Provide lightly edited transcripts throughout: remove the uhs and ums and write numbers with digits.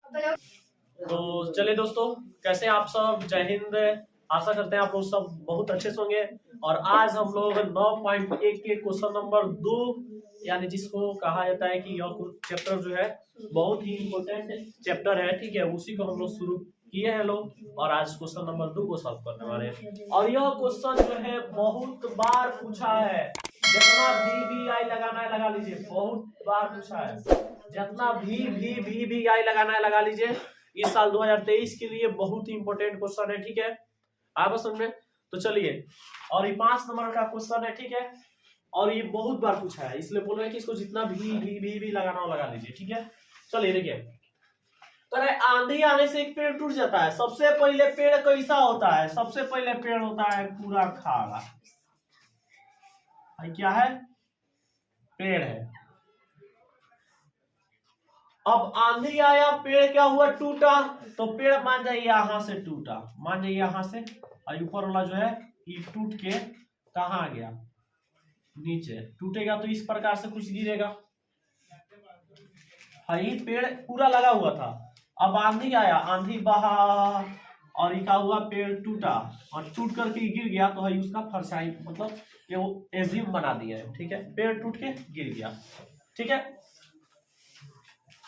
तो चलिए दोस्तों, कैसे हैं आप सब? जय हिंद। आशा करते हैं आप लोग सब बहुत अच्छे से होंगे। और आज हम लोग 9.1 के क्वेश्चन नंबर 2, यानी जिसको कहा जाता है कि यह चैप्टर जो है बहुत ही इम्पोर्टेंट चैप्टर है, ठीक है, उसी को हम लोग शुरू किए हैं लोग। और आज क्वेश्चन नंबर 2 को सॉल्व करने वाले हैं। और यह क्वेश्चन जो है बहुत बार पूछा है, जितना भी आई लगाना है लगा लीजिए, बहुत बार पूछा है। जितना भी आई लगाना है लगा लीजिए। इस साल 2023 के लिए बहुत ही इंपॉर्टेंट क्वेश्चन है, ठीक है, आप समझ में। तो चलिए, और ये 5 नंबर का क्वेश्चन है, ठीक है, और ये बहुत बार पूछा है, इसलिए बोल रहे हैं कि इसको जितना भी लगाना हो लगा लीजिए, ठीक है। चलिए देखिए, तो आंधी आने से एक पेड़ टूट जाता है, सबसे पहले पेड़ कैसा होता है? सबसे पहले पेड़ होता है पूरा खड़ा, क्या है? पेड़ है। अब आंधी आया, पेड़ क्या हुआ? टूटा। तो पेड़ मान जाइए यहां से टूटा, मान जाइए यहां से, और ऊपर वाला जो है ये टूट के कहाँ गया? नीचे। टूटेगा तो इस प्रकार से कुछ गिरेगा। ये पेड़ पूरा लगा हुआ था, अब आंधी आया, आंधी बहा और ये क्या हुआ? पेड़ टूटा और टूट करके गिर गया, तो है उसका परछाई, मतलब ये वो एज्यूम बना दिया है, ठीक है। पेड़ टूट के गिर गया, ठीक है।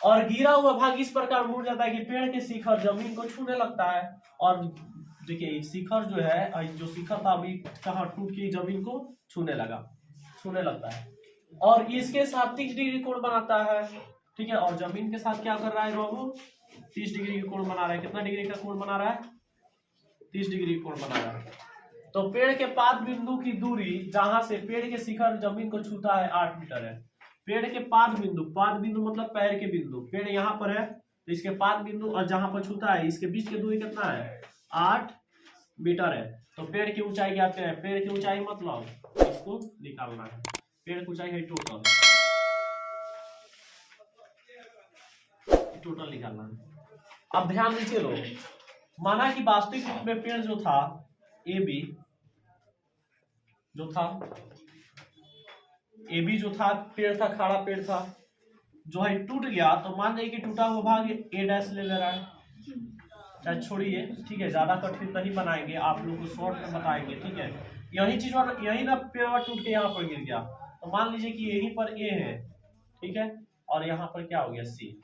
और गिरा हुआ भाग इस प्रकार मुड़ जाता है कि पेड़ के शिखर जमीन को छूने लगता है। और देखिए शिखर जो है, जो शिखर था अभी कहाँ टूट के जमीन को छूने लगता है। और इसके साथ 30 डिग्री कोण बनाता है, ठीक है। और जमीन के साथ क्या कर रहा है बाबू? 30 डिग्री का कोण बना रहा है। कितना डिग्री का कोण बना रहा है? 30 डिग्री कोण बना रहा है। तो पेड़ के पाद बिंदु की दूरी जहां से पेड़ के शिखर जमीन को छूता है 8 मीटर है। पेड़ के पाद बिंदु मतलब पैर के बिंदु, पेड़ यहाँ पर है तो इसके पाद बिंदु और जहां पर छूता है इसके बीच की दूरी कितना है? 8 मीटर है। तो पेड़ की ऊंचाई क्या है? पेड़ की ऊंचाई मतलब इसको निकालना है। पेड़ की ऊंचाई है टोटल निकालना है। अब ध्यान दीजिए लोग, माना कि वास्तविक रूप में पेड़ जो था ए बी जो था पेड़ था, खड़ा पेड़ था, जो है टूट गया, तो मान जाइए कि टूटा हुआ भाग ए डैश ले रहा है। चाहे छोड़िए, ठीक है, ज्यादा कठिन नहीं बनाएंगे, आप लोग को शॉर्ट में बताएंगे, ठीक है। यही चीज यही ना पेड़ टूट के यहाँ पर गिर गया, तो मान लीजिए कि यहीं पर ए है, ठीक है, और यहाँ पर क्या हो गया? सी।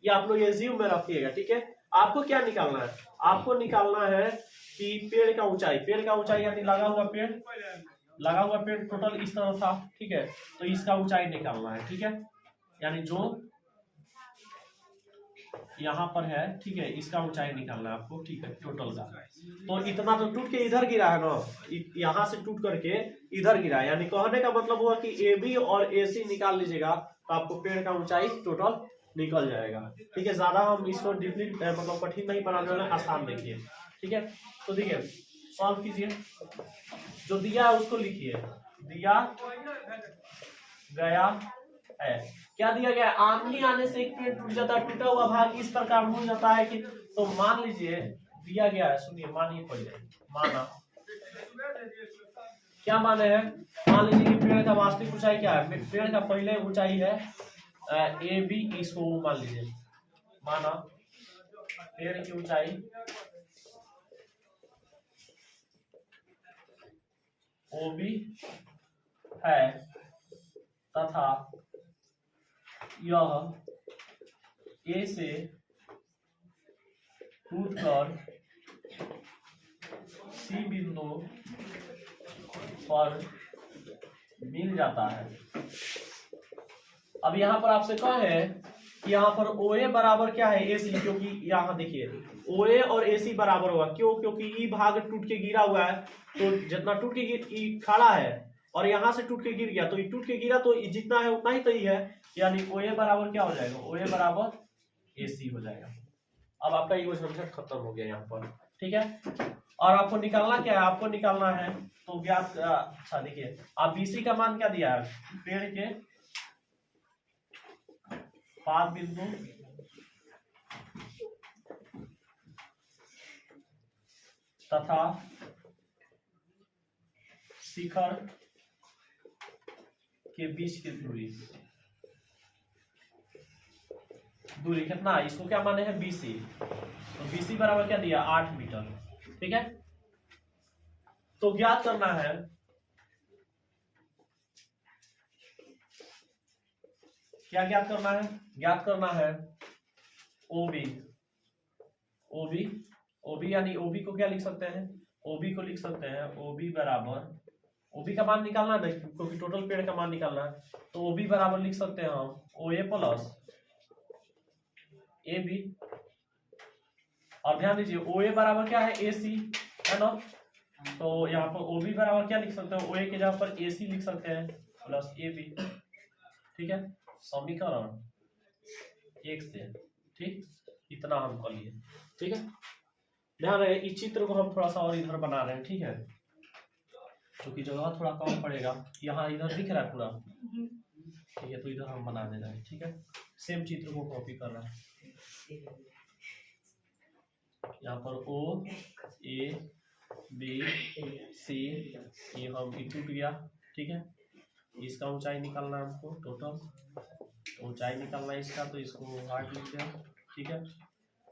ये आप लोग एज्यूम में रखिएगा, ठीक है। आपको क्या निकालना है? आपको निकालना है कि पेड़ का ऊंचाई यानी लगा हुआ पेड़ टोटल इस तरह था, ठीक है, तो इसका ऊंचाई निकालना है, ठीक है, यानी जो यहाँ पर है, ठीक है, इसका ऊंचाई निकालना है आपको, ठीक है, टोटल का। तो इतना तो टूट के इधर गिरा है ना, यहाँ से टूट करके इधर गिरा है, यानी कहने का मतलब हुआ कि ए बी और ए सी निकाल लीजिएगा तो आपको पेड़ का ऊंचाई टोटल निकल जाएगा, ठीक है। ज्यादा हम इसको डीपली मतलब कठिन नहीं बनाने वाले, आसान देखिए, ठीक है। तो देखिए सॉल्व कीजिए, जो दिया है उसको लिखिए। दिया गया है, क्या दिया गया? आंधी आने से एक पेड़ टूट जाता है, टूटा हुआ भाग इस प्रकार मुड़ जाता है कि, तो मान लीजिए दिया गया है, सुनिए, मानिए पहले, माना क्या माने हैं? मान लीजिए कि पेड़ का वास्तविक ऊंचाई क्या है? पेड़ का पहले ऊंचाई है ए बी, इसको मान लीजिए, माना पेड़ की ऊंचाई ओ बी है तथा यह ए से टूटकर सी बिंदु पर मिल जाता है। अब यहाँ पर आपसे कहा है कि यहाँ पर ओ ए बराबर क्या है? ए सी, क्योंकि यहाँ देखिए ओ ए और ए सी बराबर होगा, क्यों? क्योंकि ई भाग टूट के गिरा हुआ है, तो जितना टूट के खड़ा है और यहाँ से टूट के गिर गया, तो ये टूट के गिरा तो जितना है उतना ही सही है, यानी ओ ए बराबर क्या हो जाएगा? ओ ए बराबर ए सी हो जाएगा। अब आपका इक्वेशन खत्म हो गया यहाँ पर, ठीक है। और आपको निकालना क्या है? आपको निकालना है तो ज्ञात, अच्छा देखिए, आप बीसी का मान क्या दिया है? पेड़ के पाद बिंदु तथा शिखर के बीच की दूरी, दूरी कितना, इसको क्या माने हैं BC, तो BC बराबर क्या दिया 8 मीटर। ठीक है, तो ज्ञात करना है क्या, ज्ञात करना है, ज्ञात करना है OB, OB यानी OB को क्या लिख सकते हैं, OB को लिख सकते हैं OB बराबर, OB का मान निकालना है क्योंकि टोटल पेड़ का मान निकालना है, तो OB बराबर लिख सकते हैं हम OA प्लस AB, और ध्यान दीजिए OA बराबर क्या है AC है ना, तो यहाँ पर OB बराबर क्या लिख सकते हैं, OA के जगह पर AC लिख सकते हैं प्लस AB। ठीक है, समीकरण 1 से, ठीक, इतना हम कर लिए। ठीक है, ध्यान रहे इस चित्र को हम थोड़ा सा और इधर बना रहे हैं। ठीक है, क्योंकि जगह थोड़ा कम पड़ेगा, यहाँ इधर दिख रहा है पूरा। ठीक है, तो इधर हम बना दे रहे हैं। ठीक है, सेम चित्र को कॉपी कर रहा है, यहाँ पर O A B C, ये हम टूट गया। ठीक है, इसका ऊंचाई निकालना है हमको, टोटल ऊंचाई निकालना है इसका, तो इसको 8 लिखते हैं। ठीक है,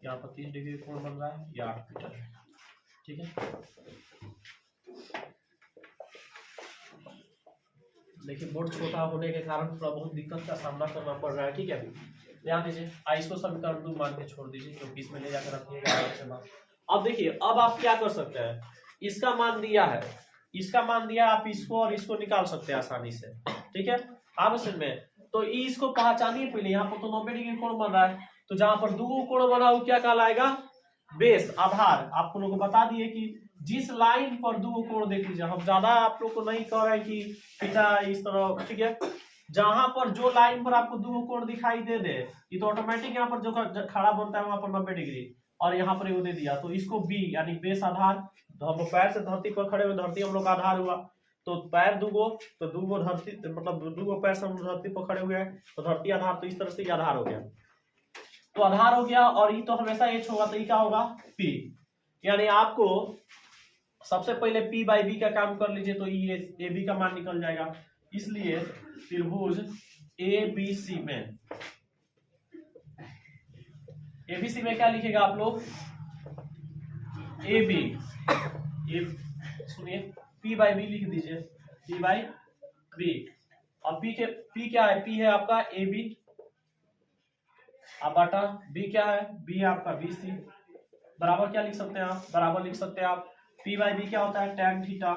यहाँ पर 30 डिग्री कोण बन रहा है, ये 8 मीटर है। ठीक है, देखिए बोर्ड छोटा होने के कारण थोड़ा बहुत दिक्कत का सामना करना पड़ रहा है। ठीक है, ध्यान दीजिए, इसको समीकरण 2 मान के छोड़ दीजिए, क्योंकि इसमें ले जाकर रखिएगा। अब देखिए, अब आप क्या कर सकते हैं, इसका मान दिया है, इसका मान दिया, आप इसको और इसको निकाल सकते हैं आसानी से। ठीक है, आप इसमें तो इसको पहचानिए पहले, यहाँ पर तो 90 डिग्री कोण बन रहा है, तो जहां पर दो कोण बना वो क्या कहलाएगा, बेस, आधार। आप लोगों को बता दिए कि जिस लाइन पर दो कोण देख लीजिए, हम ज्यादा आप लोग को नहीं कह रहे हैं कि पिता इस तरह। ठीक है, जहां पर जो लाइन पर आपको दो कोण दिखाई दे दे, ये तो ऑटोमेटिक यहाँ पर जो खड़ा बनता है वहां पर 90 डिग्री, और यहाँ पर वो दे दिया, तो इसको B यानी बेस आधार। तो हम पैर से धरती पर खड़े हुए, धरती हम लोग आधार हुआ, तो पैर दूगो, तो दूगो धरती, मतलब दूगो पैर से हम धरती पर खड़े हुए हैं, तो धरती आधार, तो इस तरह से आधार हो गया, तो आधार हो गया। और ये तो हमेशा H होगा, तो ये क्या होगा P, यानी आपको सबसे पहले P/B का काम कर लीजिए, तो ये AB का मान निकल जाएगा। इसलिए त्रिभुज ABC में क्या लिखेगा आप लोग, AB, सुनिए P/B लिख दीजिए, P/B, और P क्या है, P है आपका AB, अब बटा B क्या है, B है आपका BC, बराबर क्या लिख सकते हैं आप, बराबर लिख सकते हैं आप P/B क्या होता है, tan थीटा।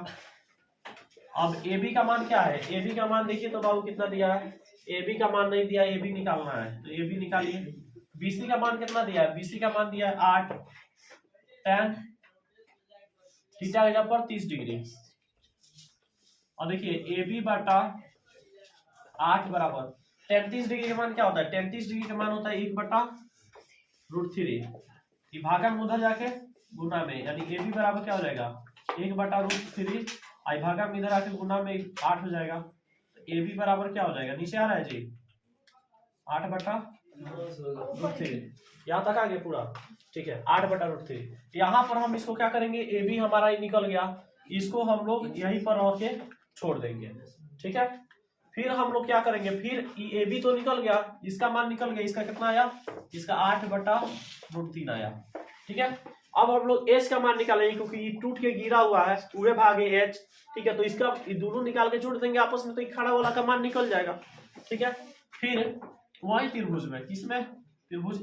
अब AB का मान क्या है, AB का मान देखिए तो बाबू कितना दिया है, AB का मान नहीं दिया, AB निकालना है, तो AB निकालिए। BC का मान कितना दिया है, BC का मान दिया है 8 tan थीटा के जगह पर 30 डिग्री, और देखिए AB बटा 8 बराबर 33 डिग्री का मान क्या होता है, 33 डिग्री का मान होता है 1/√3, ये भागन उधर जाके गुना में, यानी AB बराबर क्या हो जाएगा 1/√3, आई भागा में इधर आके गुना में 8 हो जाएगा, तो AB बराबर क्या हो जाएगा, नीचे आ रहा है जी 8/√3, यहाँ तक आ गया पूरा। ठीक है, 8/√3, यहाँ पर हम इसको क्या करेंगे, AB हमारा ही निकल गया, इसको हम लोग यहीं पर रह के छोड़ देंगे। ठीक है, फिर हम लोग क्या करेंगे, फिर AB तो निकल गया, इसका मान निकल गया, इसका कितना आया, इसका 8/√3 आया। ठीक है, अब हम लोग H का मान निकालेंगे, क्योंकि ये टूट के गिरा हुआ है, पूरे भागे H। ठीक है, तो इसका दोनों निकाल के जोड़ देंगे आपस में, तो खड़ा वाला का मान निकल जाएगा। ठीक है, फिर वही त्रिभुज में, किसमें, त्रिभुज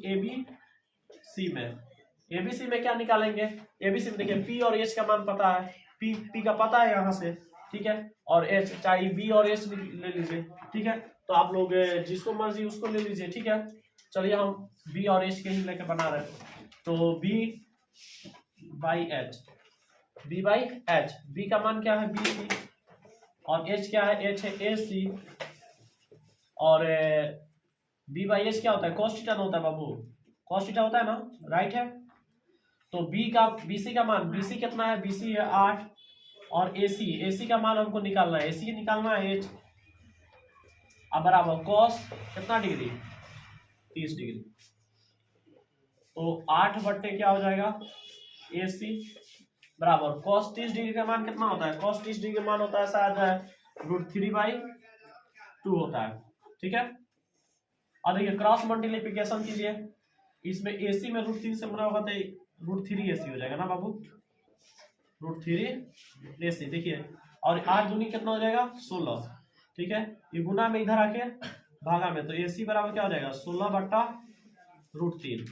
ABC में क्या निकालेंगे, ABC में देखिए P और H का मान पता है, P का पता है यहाँ से। ठीक है, और H चाहे B और H ले लीजिए। ठीक है, तो आप लोग जिसको मर्जी उसको ले लीजिए। ठीक है, चलिए हम B और H के ही लेके बना रहे हैं, तो B/H, B का मान क्या है BC, और H क्या है, H है AC, और B/H क्या होता है, cos थीटा होता है बाबू, cos थीटा होता है ना, राइट है। तो BC का मान, BC कितना है, BC है 8, और AC का मान हमको निकालना है, AC निकालना है H, अब बराबर cos कितना डिग्री 30 डिग्री, तो 8 बट्टे क्या हो जाएगा AC बराबर cos 30 डिग्री का मान कितना होता है, cos 30 डिग्री का मान होता है शायद √3/2 होता है। ठीक है, और देखिए क्रॉस मल्टीप्लिकेशन कीजिए, इसमें AC में √3 से बना होगा तो √3 AC हो जाएगा ना बाबू, √3 AC। देखिए और 8 दूनी कितना हो जाएगा 16, ठीक है। ये गुना में इधर आके भागा में, तो AC बराबर क्या हो जाएगा 16/√3।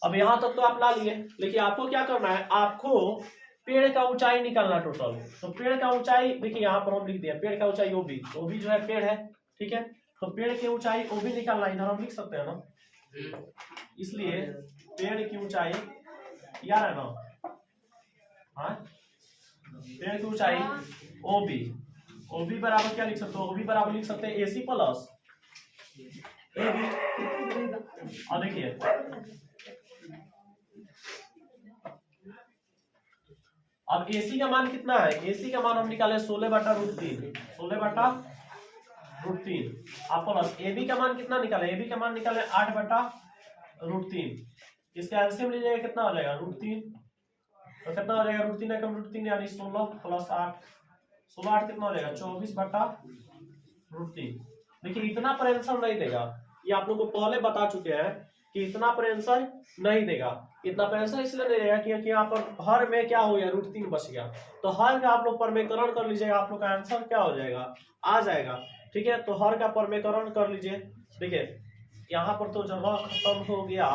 अब यहाँ तक तो आप ला लिए, लेकिन आपको क्या करना है, आपको पेड़ का ऊंचाई निकालना टोटल। तो पेड़ का ऊंचाई देखिए यहाँ पर हम लिख दिया, पेड़ का ऊंचाई OB जो है पेड़ है, ठीक है। तो पेड़ की ऊंचाई OB निकालना, इधर हम लिख सकते हैं ना, इसलिए पेड़ की ऊंचाई यार है ना, हाँ पेड़ की ऊंचाई OB बराबर क्या लिख सकते हो, OB बराबर लिख सकते हैं AC प्लस AB। और देखिए अब AC का मान कितना है, AC का मान हम निकाले 16/√3, 16/√3। आप प्लस AB का मान कितना निकाले, AB का मान निकाले 8/√3। इसका एलसीएम लीजिएगा कितना हो जाएगा √3, तो कितना हो जाएगा √3 एकम √3 यानी 16 + 8, 16 8 कितना हो जाएगा 24/√3। देखिए इतना पर आंसर नहीं देगा, ये आप लोग को पहले बता चुके हैं कि इतना पर आंसर नहीं देगा। इतना पर आंसर इसलिए नहीं देगा क्योंकि यहाँ पर हर में क्या हो गया √3 बच गया, तो हर का आप लोग परमेकरण कर लीजिएगा, आप लोग का आंसर क्या हो जाएगा आ जाएगा, ठीक है। तो हर का परमेकरण कर लीजिए। देखिए यहाँ पर तो जगह खत्म हो गया,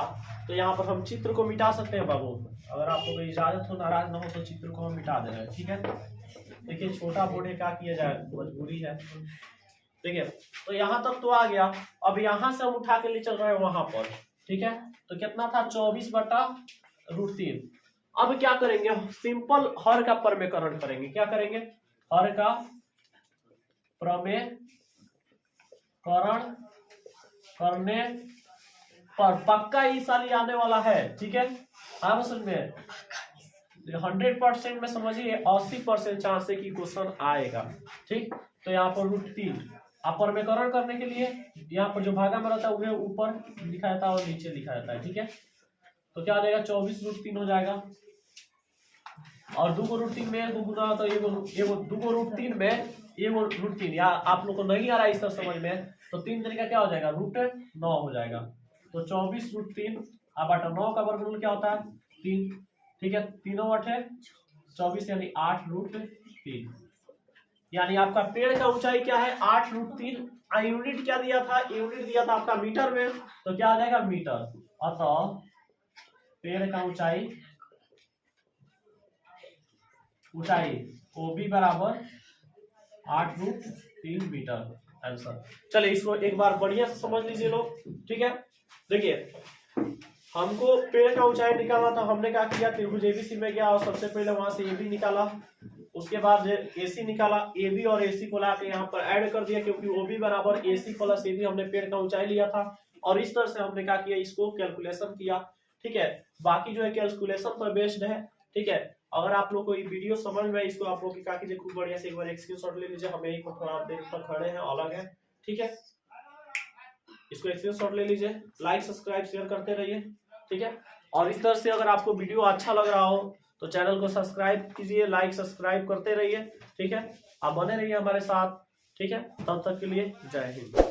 तो यहाँ पर हम चित्र को मिटा सकते हैं बाबू, अगर आप लोग को इजाजत हो, नाराज ना हो तो चित्र को हम मिटा दे रहे हैं, ठीक है। देखिए छोटा बोर्ड है, क्या किया जाए, मजबूरी है। देखिए तो यहाँ तक तो आ गया, अब यहाँ से हम उठा के ले चल रहे हैं वहां पर, ठीक है। तो कितना था 24/√3। अब क्या करेंगे, सिंपल हर का परमेकरण करेंगे। क्या करेंगे, हर का परमेकरण करने पर पक्का इस साल ही आने वाला है, ठीक है। हाँ समझ में 100% में समझिए 80% चांस है कि क्वेश्चन आएगा, ठीक। तो यहाँ पर √3 आप परमेकरण करने के लिए यहाँ पर जो भागा में रहता है वह ऊपर लिखा जाता है और नीचे लिखा जाता है, ठीक है। तो क्या आ जाएगा 24√3 हो जाएगा, और 2 को √3 में 2 गुना, तो ये 2 को √3 में ये √3, या आप लोग को नहीं आ रहा है इस तरह समझ में, तो 3 तरीका क्या हो जाएगा √9 हो जाएगा। तो 24√3 अब 9 का वर्गमूल क्या होता है 3, ठीक है। 3 × 24 यानी 8√3, यानी आपका पेड़ का ऊंचाई क्या है 8√3। यूनिट क्या दिया था, यूनिट दिया था आपका मीटर में, तो क्या आ जाएगा मीटर। अतः पेड़ का ऊंचाई OB बराबर 8√3 मीटर आंसर। चलिए इसको एक बार बढ़िया से समझ लीजिए लोग, ठीक है। देखिए हमको पेड़ का ऊंचाई निकालना था, हमने क्या किया, त्रिभुज ABC में गया और सबसे पहले वहां से AB निकाला, उसके बाद AC निकाला, AB और AC को लाके यहाँ पर ऐड कर दिया, क्योंकि OB बराबर AC + AB हमने पेड़ का ऊंचाई लिया था, और इस तरह से हमने क्या किया, इसको कैलकुलेशन किया, ठीक है। बाकी जो है कैलकुलेशन पर बेस्ड है, ठीक है। अगर आप लोग को ये वीडियो समझ में, इसको आप लोग क्या कीजिए, खूब बढ़िया से एक बार स्क्रीनशॉट ले लीजिए, हम यही पर थोड़ा देर तक खड़े हैं, अलग है, ठीक है। इसको स्क्रीनशॉट ले लीजिए, लाइक सब्सक्राइब शेयर करते रहिए, ठीक है। और इस तरह से अगर आपको वीडियो अच्छा लग रहा हो तो चैनल को सब्सक्राइब कीजिए, लाइक सब्सक्राइब करते रहिए, ठीक है। आप बने रहिए हमारे साथ, ठीक है। तब तक के लिए जय हिंद।